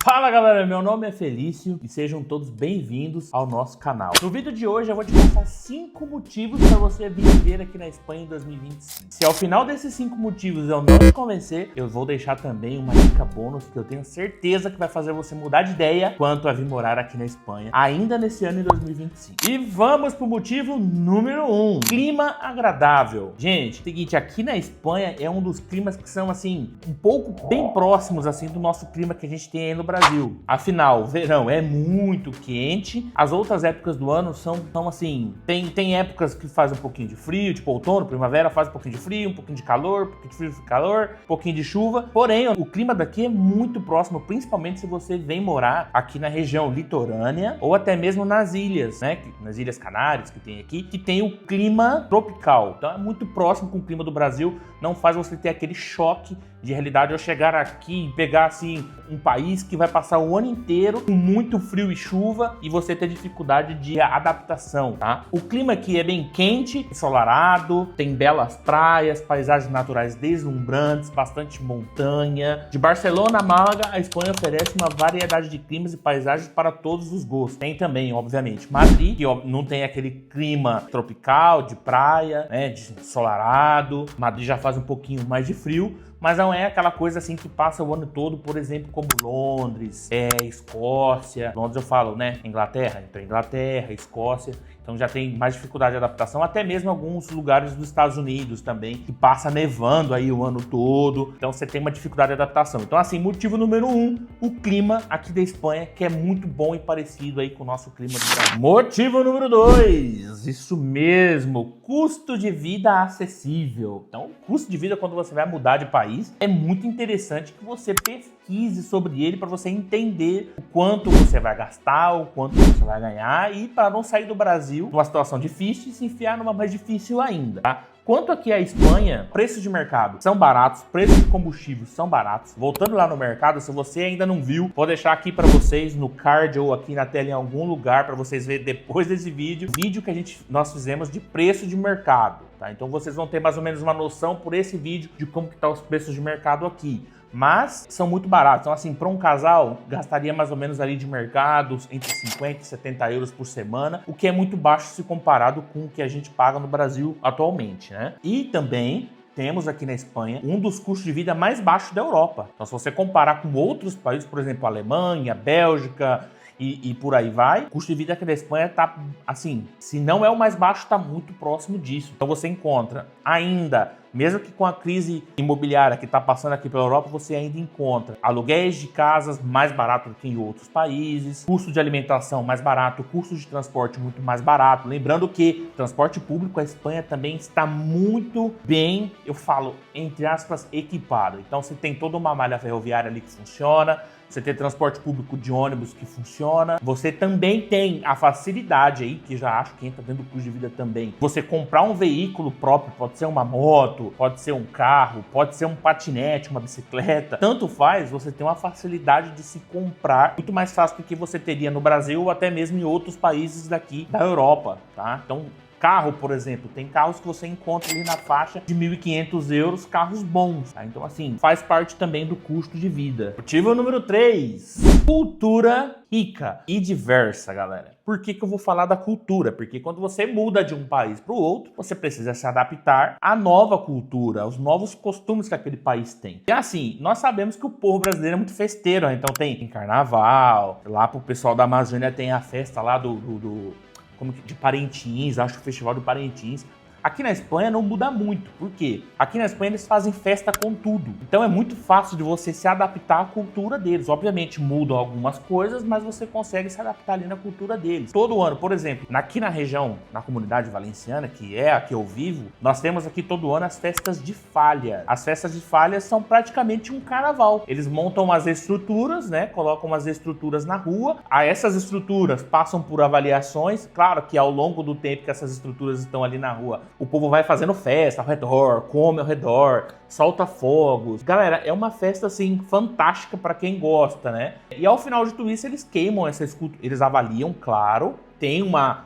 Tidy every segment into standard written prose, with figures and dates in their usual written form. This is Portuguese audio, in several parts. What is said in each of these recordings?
Fala galera, meu nome é Felício e sejam todos bem-vindos ao nosso canal. No vídeo de hoje eu vou te mostrar 5 motivos para você viver aqui na Espanha em 2025. Se ao final desses 5 motivos eu não te convencer, eu vou deixar também uma dica bônus que eu tenho certeza que vai fazer você mudar de ideia quanto a vir morar aqui na Espanha ainda nesse ano em 2025. E vamos pro motivo número 1, clima agradável. Gente, seguinte, aqui na Espanha é um dos climas que são assim, um pouco bem próximos assim do nosso clima que a gente tem aí no Brasil. Afinal, verão é muito quente, as outras épocas do ano são assim, tem épocas que faz um pouquinho de frio, tipo outono, primavera faz um pouquinho de frio, um pouquinho de calor, um pouquinho de frio, calor, um pouquinho de chuva. Porém, o clima daqui é muito próximo, principalmente se você vem morar aqui na região litorânea ou até mesmo nas ilhas, né? Nas Ilhas Canárias que tem aqui, que tem o clima tropical. Então é muito próximo com o clima do Brasil, não faz você ter aquele choque de realidade ao chegar aqui e pegar assim um país que vai passar o ano inteiro com muito frio e chuva e você ter dificuldade de adaptação, tá? O clima aqui é bem quente, ensolarado, tem belas praias, paisagens naturais deslumbrantes, bastante montanha. De Barcelona a Málaga, a Espanha oferece uma variedade de climas e paisagens para todos os gostos. Tem também, obviamente, Madrid, que não tem aquele clima tropical, de praia, né, de ensolarado. Madrid já faz um pouquinho mais de frio, mas não é aquela coisa assim que passa o ano todo, por exemplo, como Londres, Escócia. Londres eu falo, né? Inglaterra, então Inglaterra, Escócia. Então já tem mais dificuldade de adaptação, até mesmo alguns lugares dos Estados Unidos também, que passa nevando aí o ano todo. Então você tem uma dificuldade de adaptação. Então assim, motivo número 1, o clima aqui da Espanha, que é muito bom e parecido aí com o nosso clima do Brasil. Motivo número 2, isso mesmo, custo de vida acessível. Então, custo de vida quando você vai mudar de país, é muito interessante que você pesquise sobre ele para você entender o quanto você vai gastar, o quanto você vai ganhar e para não sair do Brasil numa situação difícil e se enfiar numa mais difícil ainda, tá? Quanto aqui a Espanha, preços de mercado são baratos, preços de combustível são baratos. Voltando lá no mercado, se você ainda não viu, vou deixar aqui para vocês no card ou aqui na tela em algum lugar para vocês verem depois desse vídeo, que nós fizemos de preço de mercado, tá? Então vocês vão ter mais ou menos uma noção por esse vídeo de como que tá os preços de mercado aqui. Mas são muito baratos. Então assim, para um casal, gastaria mais ou menos ali de mercado entre 50 e 70 euros por semana, o que é muito baixo se comparado com o que a gente paga no Brasil atualmente, né? E também temos aqui na Espanha um dos custos de vida mais baixos da Europa. Então se você comparar com outros países, por exemplo, Alemanha, Bélgica e por aí vai, o custo de vida aqui da Espanha tá assim, se não é o mais baixo, tá muito próximo disso. Então você encontra ainda, mesmo que com a crise imobiliária que está passando aqui pela Europa, você ainda encontra aluguéis de casas mais barato do que em outros países, custo de alimentação mais barato, custo de transporte muito mais barato. Lembrando que transporte público, a Espanha também está muito bem, eu falo, entre aspas, equipado. Então você tem toda uma malha ferroviária ali que funciona, você tem transporte público de ônibus que funciona, você também tem a facilidade aí, que já acho que entra dentro do custo de vida também, você comprar um veículo próprio, pode ser uma moto, pode ser um carro, pode ser um patinete, uma bicicleta, tanto faz, você tem uma facilidade de se comprar muito mais fácil do que você teria no Brasil ou até mesmo em outros países daqui da Europa, tá? Então, carro, por exemplo, tem carros que você encontra ali na faixa de 1.500 euros, carros bons, tá? Então assim, faz parte também do custo de vida. Motivo número 3, cultura rica e diversa, galera. Por que que eu vou falar da cultura? Porque quando você muda de um país para o outro, você precisa se adaptar à nova cultura, aos novos costumes que aquele país tem. E assim, nós sabemos que o povo brasileiro é muito festeiro, né? Então tem carnaval, lá pro pessoal da Amazônia tem a festa lá de Parintins, acho que o Festival do Parintins. Aqui na Espanha não muda muito, por quê? Aqui na Espanha eles fazem festa com tudo, então é muito fácil de você se adaptar à cultura deles. Obviamente mudam algumas coisas, mas você consegue se adaptar ali na cultura deles. Todo ano, por exemplo, aqui na região, na comunidade valenciana, que é a que eu vivo, nós temos aqui todo ano as festas de falha. As festas de falha são praticamente um carnaval. Eles montam as estruturas, né? Colocam as estruturas na rua. Essas estruturas passam por avaliações. Claro que ao longo do tempo que essas estruturas estão ali na rua, o povo vai fazendo festa ao redor, come ao redor, solta fogos. Galera, é uma festa assim fantástica para quem gosta, né? E ao final de tudo isso eles queimam essa escultura, eles avaliam, claro, tem uma,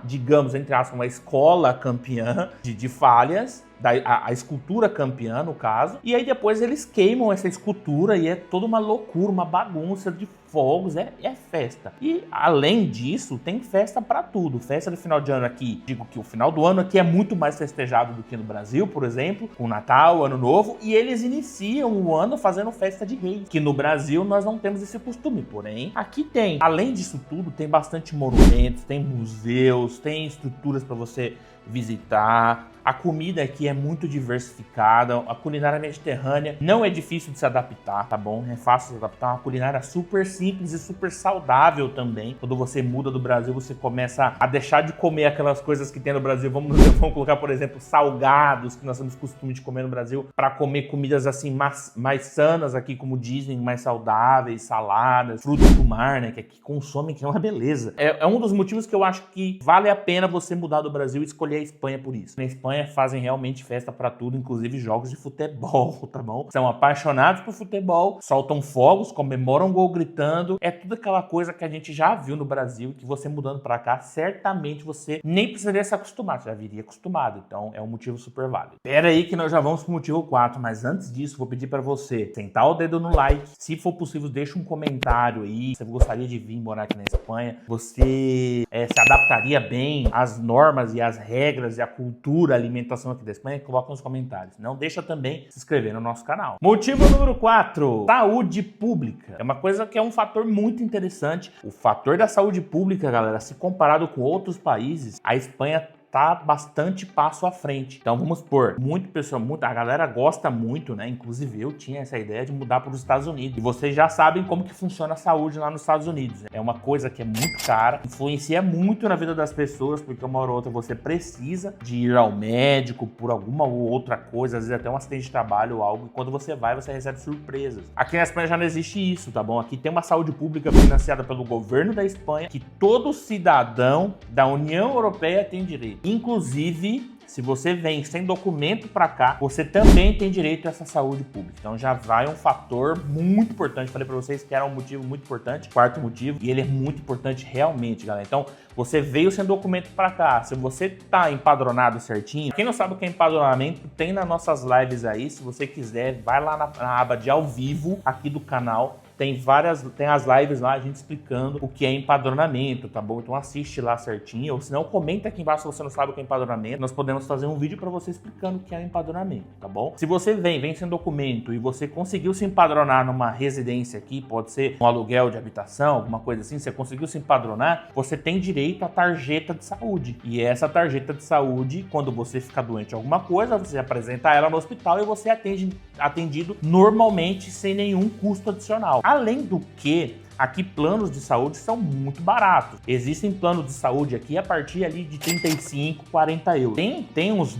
digamos, entre aspas, uma escola campeã de falhas. a escultura campeã, no caso, e aí depois eles queimam essa escultura e é toda uma loucura, uma bagunça de fogos, é festa. E além disso, tem festa pra tudo. Festa de final de ano aqui, digo que o final do ano aqui é muito mais festejado do que no Brasil, por exemplo, com Natal, Ano Novo, e eles iniciam o ano fazendo festa de reis, que no Brasil nós não temos esse costume, porém aqui tem. Além disso tudo, tem bastante monumentos, tem museus, tem estruturas para você visitar. A comida aqui é muito diversificada, a culinária mediterrânea não é difícil de se adaptar, tá bom? É fácil de se adaptar, uma culinária super simples e super saudável também. Quando você muda do Brasil, você começa a deixar de comer aquelas coisas que tem no Brasil. Vamos colocar, por exemplo, salgados, que nós temos costume de comer no Brasil, para comer comidas assim mais sanas aqui, como dizem, mais saudáveis, saladas, frutos do mar, né, que aqui consomem, que é uma beleza. É um dos motivos que eu acho que vale a pena você mudar do Brasil e escolher a Espanha por isso. Na Espanha fazem realmente festa pra tudo, inclusive jogos de futebol, tá bom? São apaixonados por futebol, soltam fogos, comemoram gol gritando. É tudo aquela coisa que a gente já viu no Brasil, que você mudando pra cá, certamente você nem precisaria se acostumar, você já viria acostumado. Então é um motivo super válido. Pera aí que nós já vamos pro motivo 4, mas antes disso vou pedir pra você sentar o dedo no like. Se for possível, deixa um comentário aí. Você gostaria de vir morar aqui na Espanha? Você se adaptaria bem às normas e às regras e à cultura, alimentação aqui da Espanha? Coloca nos comentários. Não deixa também se inscrever no nosso canal. Motivo número 4, saúde pública. É uma coisa que é um fator muito interessante. O fator da saúde pública, galera, se comparado com outros países, a Espanha tá bastante passo à frente. Então vamos supor, a galera gosta muito, né? Inclusive eu tinha essa ideia de mudar para os Estados Unidos. E vocês já sabem como que funciona a saúde lá nos Estados Unidos. É uma coisa que é muito cara, influencia muito na vida das pessoas, porque uma hora ou outra você precisa de ir ao médico por alguma ou outra coisa, às vezes até um acidente de trabalho ou algo, e quando você vai, você recebe surpresas. Aqui na Espanha já não existe isso, tá bom? Aqui tem uma saúde pública financiada pelo governo da Espanha, que todo cidadão da União Europeia tem direito. Inclusive, se você vem sem documento para cá, você também tem direito a essa saúde pública. Então já vai um fator muito importante. Falei para vocês que era um motivo muito importante, quarto motivo, e ele é muito importante realmente, galera. Então, você veio sem documento para cá, se você tá empadronado certinho, quem não sabe o que é empadronamento, tem nas nossas lives aí, se você quiser, vai lá na aba de ao vivo aqui do canal. Tem as lives lá, a gente explicando o que é empadronamento, tá bom? Então assiste lá certinho, ou se não, comenta aqui embaixo se você não sabe o que é empadronamento. Nós podemos fazer um vídeo para você explicando o que é empadronamento, tá bom? Se você vem sem documento e você conseguiu se empadronar numa residência aqui, pode ser um aluguel de habitação, alguma coisa assim, você conseguiu se empadronar, você tem direito à tarjeta de saúde. E essa tarjeta de saúde, quando você ficar doente de alguma coisa, você apresenta ela no hospital e você é atendido normalmente sem nenhum custo adicional. Além do que, aqui planos de saúde são muito baratos. Existem planos de saúde aqui a partir ali de 35, 40 euros. Tem os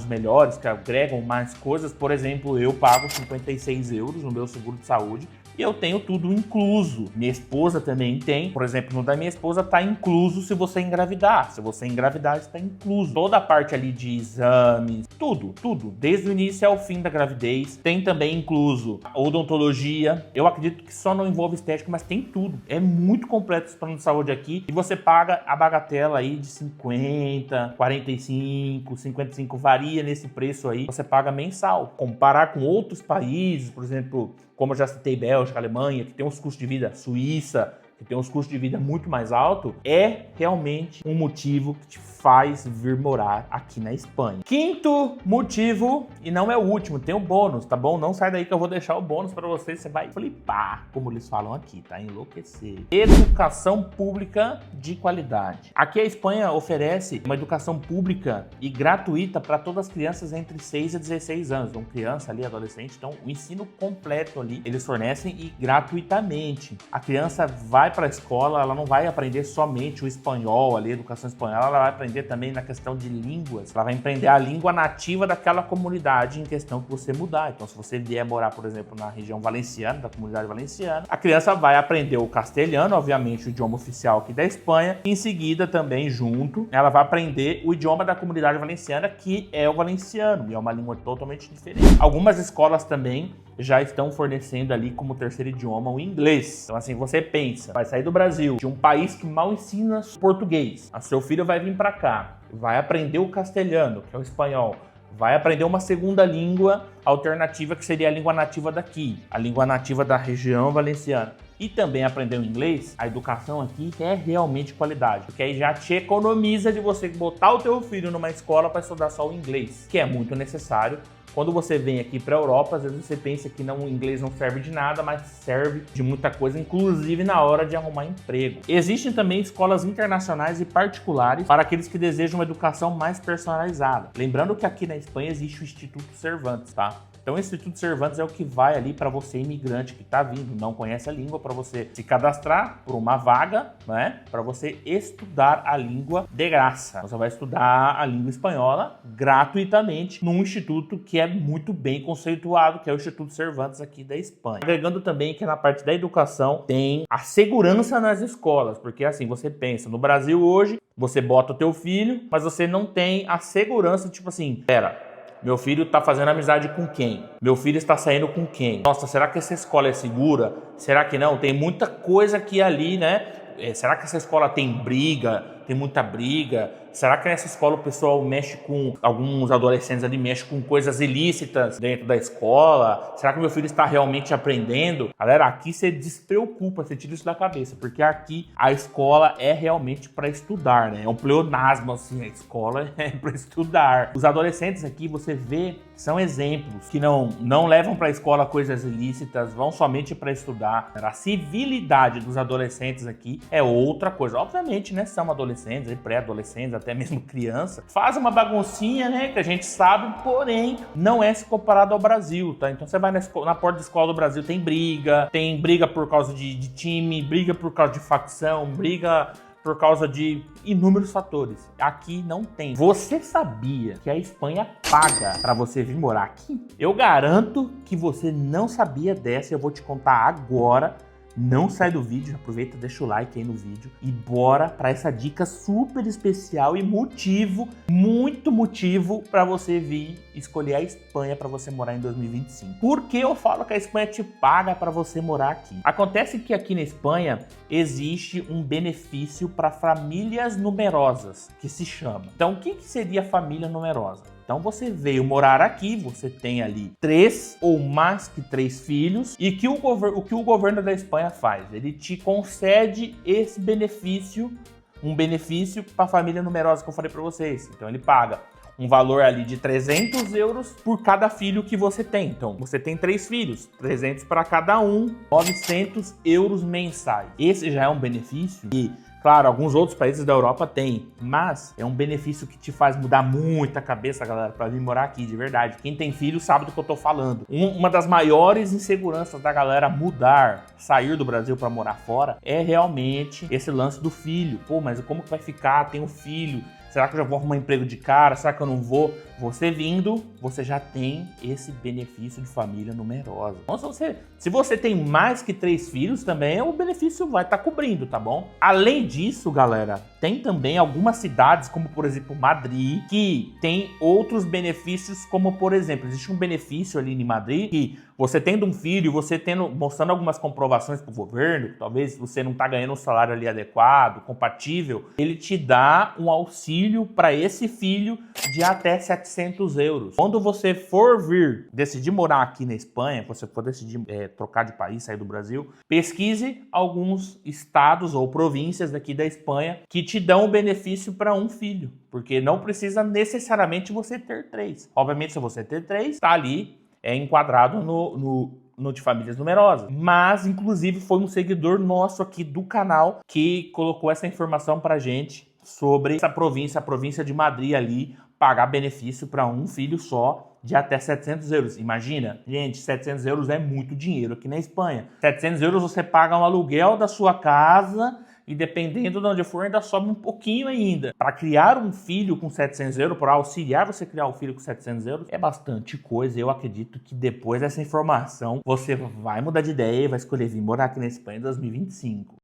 melhores que agregam mais coisas. Por exemplo, eu pago 56 euros no meu seguro de saúde. E eu tenho tudo incluso. Minha esposa também tem. Por exemplo, no da minha esposa tá incluso se você engravidar. Se você engravidar, está incluso. Toda a parte ali de exames, tudo. Desde o início ao fim da gravidez. Tem também incluso odontologia. Eu acredito que só não envolve estética, mas tem tudo. É muito completo esse plano de saúde aqui. E você paga a bagatela aí de 50, 45, 55, varia nesse preço aí. Você paga mensal. Comparar com outros países, por exemplo, como eu já citei, Bélgica, Alemanha, que tem uns custos de vida, Suíça, que tem uns custos de vida muito mais altos, é realmente um motivo que te faz vir morar aqui na Espanha. Quinto motivo, e não é o último, tem o bônus, tá bom? Não sai daí que eu vou deixar o bônus para vocês, você vai flipar, como eles falam aqui, tá? Enlouquecer. Educação pública de qualidade. Aqui a Espanha oferece uma educação pública e gratuita para todas as crianças entre 6 e 16 anos. Então, criança ali, adolescente, então o ensino completo ali, eles fornecem e gratuitamente. A criança vai para a escola, ela não vai aprender somente o espanhol ali, a educação espanhola, ela vai aprender também na questão de línguas, ela vai aprender a língua nativa daquela comunidade em questão que você mudar. Então, se você vier morar, por exemplo, na região valenciana, da comunidade valenciana, a criança vai aprender o castelhano, obviamente o idioma oficial aqui da Espanha, e em seguida também junto, ela vai aprender o idioma da comunidade valenciana, que é o valenciano, e é uma língua totalmente diferente. Algumas escolas também já estão fornecendo ali como terceiro idioma o inglês. Então assim, você pensa, vai sair do Brasil, de um país que mal ensina português, a seu filho vai vir para cá, vai aprender o castelhano, que é o espanhol, vai aprender uma segunda língua alternativa, que seria a língua nativa daqui, a língua nativa da região valenciana. E também aprender o inglês, a educação aqui é realmente qualidade, porque aí já te economiza de você botar o teu filho numa escola para estudar só o inglês, que é muito necessário. Quando você vem aqui para a Europa, às vezes você pensa que o inglês não serve de nada, mas serve de muita coisa, inclusive na hora de arrumar emprego. Existem também escolas internacionais e particulares para aqueles que desejam uma educação mais personalizada. Lembrando que aqui na Espanha existe o Instituto Cervantes, tá? Então o Instituto Cervantes é o que vai ali para você, imigrante que está vindo, não conhece a língua, para você se cadastrar por uma vaga, né? Para você estudar a língua de graça. Você vai estudar a língua espanhola gratuitamente num instituto que é muito bem conceituado, que é o Instituto Cervantes aqui da Espanha. Agregando também que na parte da educação tem a segurança nas escolas, porque assim, você pensa, no Brasil hoje, você bota o teu filho, mas você não tem a segurança, tipo assim, meu filho tá fazendo amizade com quem? Meu filho está saindo com quem? Nossa, será que essa escola é segura? Será que não? Tem muita coisa aqui ali, né? Será que essa escola tem briga? Tem muita briga? Será que nessa escola o pessoal mexe com... Alguns adolescentes ali mexem com coisas ilícitas dentro da escola? Será que meu filho está realmente aprendendo? Galera, aqui você despreocupa, você tira isso da cabeça, porque aqui a escola é realmente para estudar, né? É um pleonasmo, assim, a escola é para estudar. Os adolescentes aqui, você vê, são exemplos que não levam para a escola coisas ilícitas, vão somente para estudar. A civilidade dos adolescentes aqui é outra coisa. Obviamente, né? São adolescentes, pré-adolescentes, até mesmo criança, faz uma baguncinha, né, que a gente sabe, porém, não é se comparado ao Brasil, tá? Então você vai na porta da escola do Brasil, tem briga por causa de time, briga por causa de facção, briga por causa de inúmeros fatores. Aqui não tem. Você sabia que a Espanha paga para você vir morar aqui? Eu garanto que você não sabia dessa, eu vou te contar agora. Não sai do vídeo, aproveita, deixa o like aí no vídeo e bora para essa dica super especial e muito motivo para você vir escolher a Espanha para você morar em 2025. Por que eu falo que a Espanha te paga para você morar aqui? Acontece que aqui na Espanha existe um benefício para famílias numerosas, que se chama. Então, o que seria família numerosa? Então você veio morar aqui, você tem ali 3 ou mais que 3 filhos, e o que o governo da Espanha faz? Ele te concede esse benefício, um benefício para a família numerosa que eu falei para vocês. Então ele paga um valor ali de 300 euros por cada filho que você tem. Então você tem 3 filhos, 300 para cada um, 900 euros mensais. Esse já é um benefício que... Claro, alguns outros países da Europa têm, mas é um benefício que te faz mudar muito a cabeça, galera, para vir morar aqui, de verdade. Quem tem filho sabe do que eu tô falando. Uma das maiores inseguranças da galera sair do Brasil para morar fora, é realmente esse lance do filho. Pô, mas como que vai ficar? Tenho filho. Será que eu já vou arrumar emprego de cara? Será que eu não vou? Você vindo, você já tem esse benefício de família numerosa. Então, se você tem mais que 3 filhos também, o benefício vai estar cobrindo, tá bom? Além disso, galera, tem também algumas cidades, como por exemplo Madrid, que tem outros benefícios, como por exemplo, existe um benefício ali em Madrid que você tendo um filho, mostrando algumas comprovações para o governo, talvez você não está ganhando um salário ali adequado, compatível, ele te dá um auxílio para esse filho de até 700 euros. Quando você for decidir morar aqui na Espanha, você for decidir trocar de país, sair do Brasil, pesquise alguns estados ou províncias daqui da Espanha que te dão o benefício para um filho, porque não precisa necessariamente você ter 3. Obviamente, se você ter 3, está ali enquadrado no de famílias numerosas. Mas, inclusive, foi um seguidor nosso aqui do canal que colocou essa informação pra gente sobre essa província, a província de Madrid ali, pagar benefício para um filho só de até 700 euros. Imagina, gente, 700 euros é muito dinheiro aqui na Espanha. 700 euros você paga um aluguel da sua casa e dependendo de onde for, ainda sobe um pouquinho ainda. Para criar um filho com 700 euros, para auxiliar você criar um filho com 700 euros, é bastante coisa. Eu acredito que depois dessa informação, você vai mudar de ideia e vai escolher vir morar aqui na Espanha em 2025.